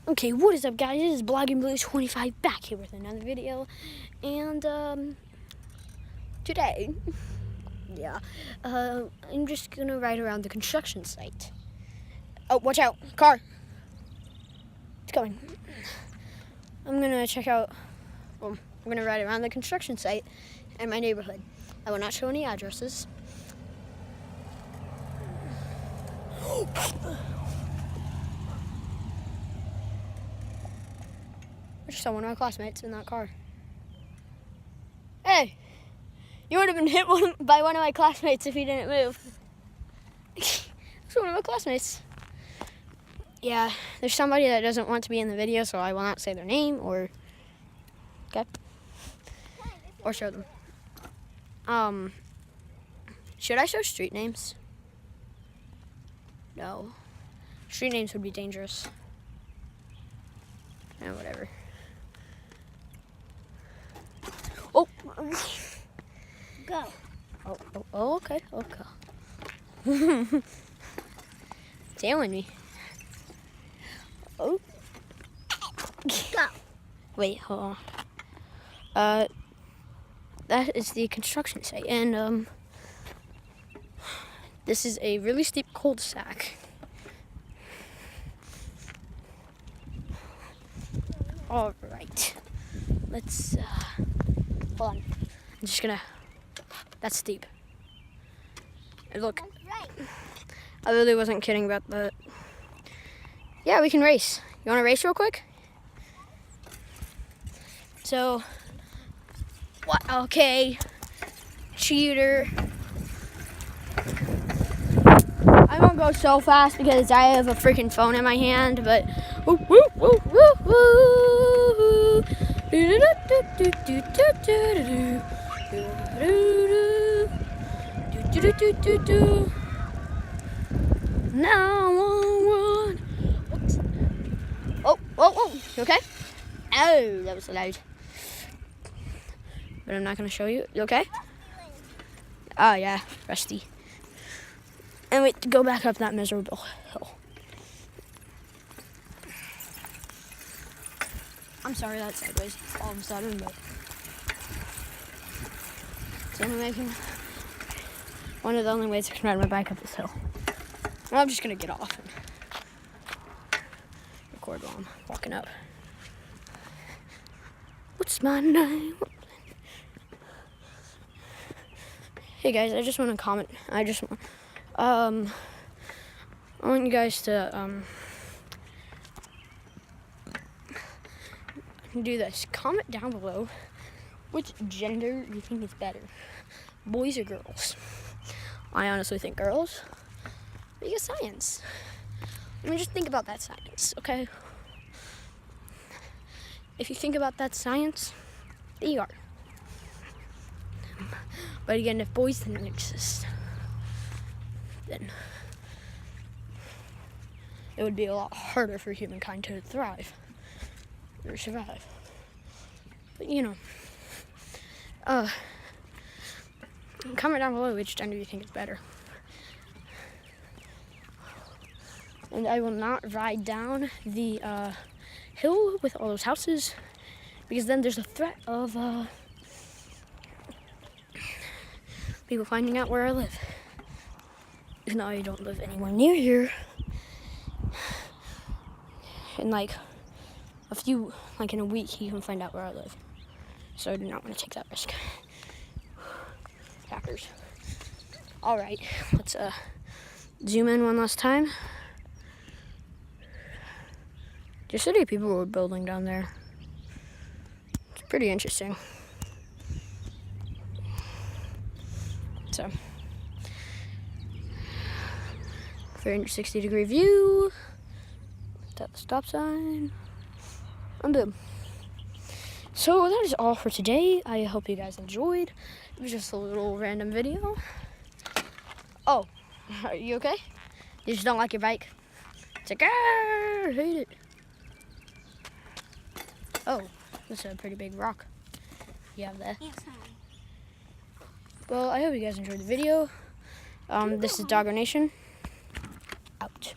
Okay, what is up, guys? This is Blogging Blues 25 back here with another video, and today, I'm just gonna ride around the construction site. Oh, watch out, car! It's coming. I'm gonna check out. I'm gonna ride around the construction site in my neighborhood. I will not show any addresses. I just saw one of my classmates in that car. Hey, you would have been hit by one of my classmates if you didn't move. It's one of my classmates. Yeah, there's somebody that doesn't want to be in the video, so I will not say their name or show them. Should I show street names? No. Street names would be dangerous. Yeah, whatever. Oh! Go. Oh, okay. Tailing me. Oh. Go. Wait, hold on. That is the construction site, and this is a really steep cul-de-sac. All right, let's hold on. I'm just gonna. That's steep. And look, Right. I really wasn't kidding about the. Yeah, we can race. You want to race real quick? So, what? Okay, cheater. I won't go so fast because I have a freaking phone in my hand, but woo woo woo woo woo. Now on. Oh, you okay? Oh, that was loud. But I'm not gonna show you. You okay? Oh yeah, rusty. And wait, to go back up that miserable hill. I'm sorry that's sideways all of a sudden, but it's only making one of the only ways I can ride my bike up this hill. Well, I'm just gonna get off and record while I'm walking up. What's my name? Hey guys, I just want to comment. I want you guys to do this. Comment down below which gender you think is better, boys or girls. I honestly think girls, because science. I mean, just think about that science, okay? If you think about that science, there you are. But again, if boys didn't exist, then it would be a lot harder for humankind to thrive or survive. But you know, comment down below which gender you think is better. And I will not ride down the hill with all those houses, because then there's a threat of people finding out where I live. Even though I don't live anywhere near here. In in a week, he can find out where I live. So I do not want to take that risk. Hackers. Alright, let's zoom in one last time. Just city people were building down there. It's pretty interesting. So, 360-degree view. At the stop sign. And boom. So that is all for today. I hope you guys enjoyed. It was just a little random video. Oh, are you okay? You just don't like your bike? It's like, I hate it. Oh, that's a pretty big rock you have there. Yes, honey. Well, I hope you guys enjoyed the video. This is Doggo Nation. Out.